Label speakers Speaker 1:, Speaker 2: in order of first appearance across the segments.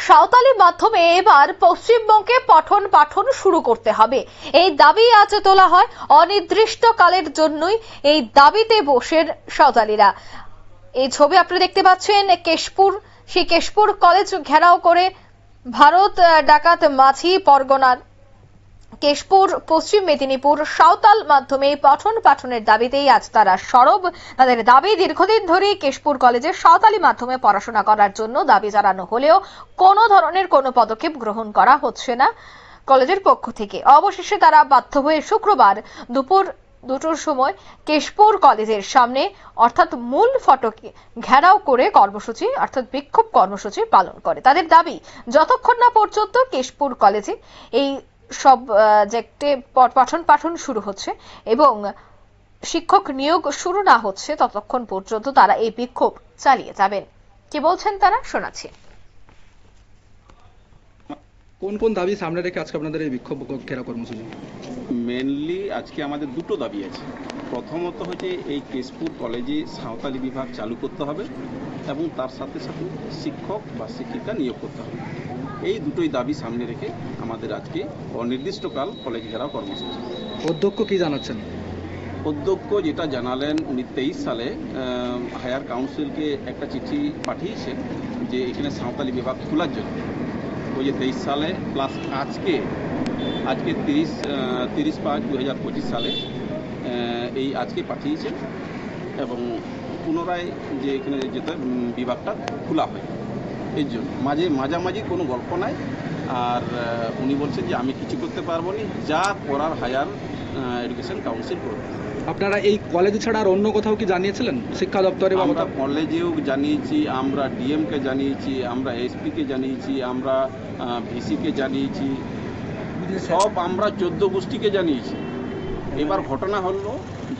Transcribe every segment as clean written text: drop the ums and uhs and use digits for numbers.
Speaker 1: সাঁওতালি মাধ্যমে এবার পশ্চিমবঙ্গে পঠন পাঠন শুরু করতে হবে, এই দাবি আজ তোলা হয়। অনির্দিষ্টকালের জন্যই এই দাবিতে বসেন সাঁওতালিরা। এই ছবি আপনারা দেখতে পাচ্ছেন কেশপুর, সেই কেশপুর কলেজ ঘেরাও করে ভারত ডাকাত মাঝি পরগনার কেশপুর পশ্চিম মেদিনীপুর সাঁওতাল মাধ্যমে পঠন পাঠনের দাবিতেই আজ তারা সরব। তাদের দাবি দীর্ঘদিন ধরেই কেশপুর কলেজে সাঁওতালি মাধ্যমে পড়াশোনা করার জন্য দাবি জানানো হলেও কোনো ধরনের কোনো পদক্ষেপ গ্রহণ করা হচ্ছে না কলেজের পক্ষ থেকে। অবশেষে তারা বাধ্য হয়ে শুক্রবার দুপুর 2টোর সময় কেশপুর কলেজের সামনে অর্থাৎ মূল ফটকে ঘেরাও করে কর্মসূচি অর্থাৎ বিক্ষোভ কর্মসূচি পালন করে। তাদের দাবি যতক্ষণ না পর্যন্ত কেশপুর কলেজে এই সব সাবজেক্টে পঠন পাঠন শুরু হচ্ছে এবং শিক্ষক নিয়োগ শুরু না হচ্ছে ততক্ষণ পর্যন্ত তারা এই বিক্ষোভ চালিয়ে যাবেন। কি বলছেন তারা শোনাচ্ছি।
Speaker 2: কোন কোন দাবি সামনে রেখে আজকে আপনাদের এই বিক্ষোভ ঘেরাও কর্মসূচি?
Speaker 3: মেনলি আজকে আমাদের দুটো দাবি আছে। প্রথমত হচ্ছে এই কেশপুর কলেজে সাঁওতালি বিভাগ চালু করতে হবে এবং তার সাথে সাথে শিক্ষক বা শিক্ষিকা নিয়োগ করতে হবে। এই দুটোই দাবি সামনে রেখে আমাদের আজকে অনির্দিষ্টকাল কলেজ ঘেরাও কর্মসূচি।
Speaker 2: অধ্যক্ষ কি জানাচ্ছেন?
Speaker 3: অধ্যক্ষ যেটা জানালেন 23 সালে হায়ার কাউন্সিলকে একটা চিঠি পাঠিয়েছেন যে এখানে সাঁওতালি বিভাগ খোলার জন্য। ওই যে 23 সালে প্লাস আজকে 30/5/2025 সালে এই আজকে পাঠিয়েছেন এবং পুনরায় যে এখানে যেতে বিভাগটা খোলা হয় এর জন্য মাঝামাঝি কোনো গল্প নাই। আর উনি বলছেন যে আমি কিছু করতে পারবো না, যা করার হায়ার এডুকেশন কাউন্সিল করবে।
Speaker 2: আপনারা এই কলেজ ছাড়া আর অন্য কোথাও কি জানিয়েছিলেন শিক্ষা দপ্তরে?
Speaker 3: আমরা কলেজেও জানিয়েছি, আমরা ডিএমকে জানিয়েছি, আমরা এসপিকে জানিয়েছি, আমরা ভিসিকে জানিয়েছি, সব আমরা 14 গোষ্ঠীকে জানিয়েছি। এবার ঘটনা হলো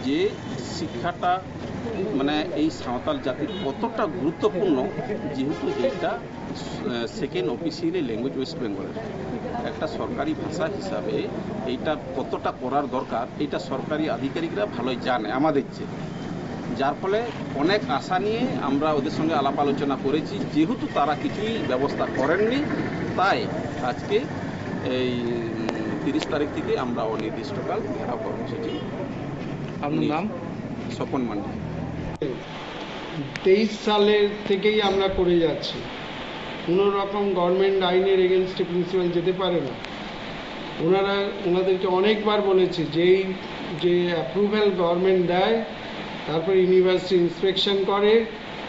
Speaker 3: যে শিক্ষাটা মানে এই সাঁওতাল জাতির কতটা গুরুত্বপূর্ণ, যেহেতু এটা সেকেন্ড অফিসিয়ালি ল্যাঙ্গুয়েজ ওয়েস্ট বেঙ্গলের একটা সরকারি ভাষা হিসাবে এইটা কতটা করার দরকার এটা সরকারি আধিকারিকরা ভালোই জানে আমাদের চেয়ে। যার ফলে অনেক আশা নিয়ে আমরা ওদের সঙ্গে আলাপ আলোচনা করেছি, যেহেতু তারা কিছুই ব্যবস্থা করেননি, তাই আজকে এই 30 তারিখ থেকে আমরা অনির্দিষ্টকাল ঘেরাও কর্মসূচি।
Speaker 2: আপনার নাম?
Speaker 3: স্বপন মান্ডি।
Speaker 4: 23 সালের থেকেই আমরা করে যাচ্ছি। কোনো রকম গভর্নমেন্ট আইনের এগেনস্টে প্রিন্সিপাল যেতে পারে না। ওনাদেরকে অনেকবার বলেছি যে অ্যাপ্রুভ্যাল গভর্নমেন্ট দেয়, তারপরে ইউনিভার্সিটি ইন্সপেকশন করে,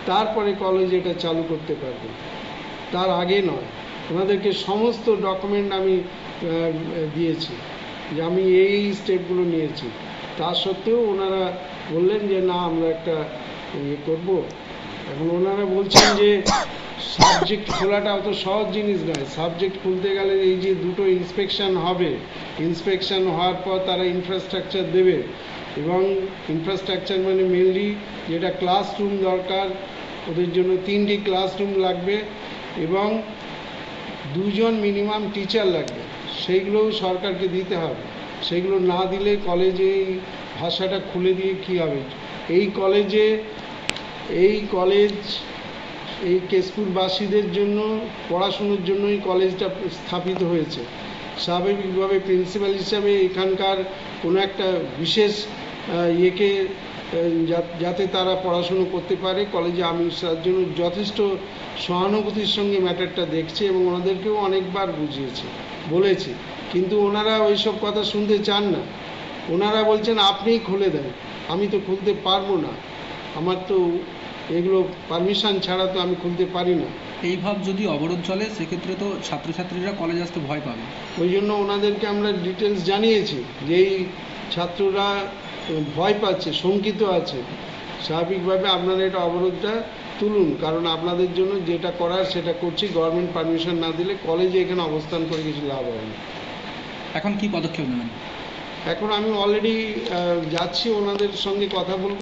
Speaker 4: তারপরে কলেজ এটা চালু করতে পারবে, তার আগে নয়। ওনাদেরকে সমস্ত ডকুমেন্ট আমি দিয়েছি যে আমি এই স্টেপগুলো নিয়েছি। তা সত্ত্বেও ওনারা বললেন যে না আমরা একটা ইয়ে করবো। এখন ওনারা বলছেন যে সাবজেক্ট খোলাটা অত সহজ জিনিস নয়। সাবজেক্ট খুলতে গেলে এই যে দুটো ইন্সপেকশন হবে, ইন্সপেকশন হওয়ার পর তারা ইনফ্রাস্ট্রাকচার দেবে এবং ইনফ্রাস্ট্রাকচার মানে মেনলি যেটা ক্লাসরুম দরকার, ওদের জন্য 3টি ক্লাসরুম লাগবে এবং 2 জন মিনিমাম টিচার লাগবে। সেইগুলোও সরকারকে দিতে হবে। সেইগুলো না দিলে কলেজে এই ভাষাটা খুলে দিয়ে কী হবে? এই কলেজ এই কেশপুরবাসীদের জন্য পড়াশুনোর জন্যই কলেজটা স্থাপিত হয়েছে। স্বাভাবিকভাবে প্রিন্সিপাল হিসাবে এখানকার কোনো একটা বিশেষ ইয়েকে যাতে তারা পড়াশুনো করতে পারে কলেজে, আমি তার জন্য যথেষ্ট সহানুভূতির সঙ্গে ম্যাটারটা দেখছি এবং ওনাদেরকেও অনেকবার বলেছি, কিন্তু ওনারা ওইসব কথা শুনতে চান না। ওনারা বলছেন আপনিই খুলে দেন। আমি তো খুলতে পারবো না, আমার তো এগুলো পারমিশন ছাড়া তো আমি খুলতে পারি না।
Speaker 2: এইভাবে যদি অবরোধ চলে সেক্ষেত্রে তো ছাত্রছাত্রীরা কলেজ আসতে ভয় পাবে।
Speaker 4: ওই জন্য ওনাদেরকে আমরা ডিটেলস জানিয়েছি যে এই ছাত্ররা ভয় পাচ্ছে, শঙ্কিত আছে। স্বাভাবিকভাবে আপনারা এটা অবরোধটা তুলুন, কারণ আপনাদের জন্য যেটা করার সেটা করছি। গভর্নমেন্ট পারমিশন না দিলে কলেজে এখানে অবস্থান করে কিছু লাভ হবে না।
Speaker 2: এখন কি পদক্ষেপ নেবেন?
Speaker 4: এখন আমি অলরেডি যাচ্ছি, ওনাদের সঙ্গে কথা বলব।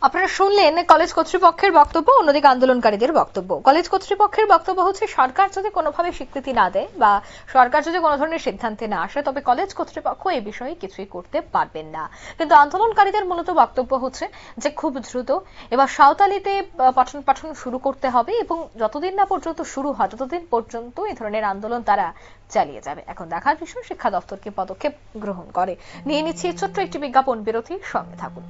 Speaker 1: আপনারা শুনলেন কলেজ কর্তৃপক্ষের বক্তব্য, অন্যদিকে আন্দোলনকারীদের বক্তব্য। কলেজ কর্তৃপক্ষের বক্তব্য হচ্ছে সরকার যদি কোনোভাবে স্বীকৃতি না দেয় বা সরকার যদি কোনো ধরনের সিদ্ধান্তে না আসে তবে কলেজ কর্তৃপক্ষ এই বিষয়ে কিছুই করতে পারবেন না। কিন্তু আন্দোলনকারীদের মূলত বক্তব্য হচ্ছে যে খুব দ্রুত এবার সাঁওতালিতে পঠন পাঠন শুরু করতে হবে এবং যতদিন না পর্যন্ত শুরু হয় ততদিন পর্যন্ত এই ধরনের আন্দোলন তারা চালিয়ে যাবে। এখন দেখার বিষয় শিক্ষা দপ্তর কি পদক্ষেপ গ্রহণ করে। নিয়ে নিচ্ছি ছোট্ট একটি বিজ্ঞাপন বিরতি, সঙ্গে থাকুন।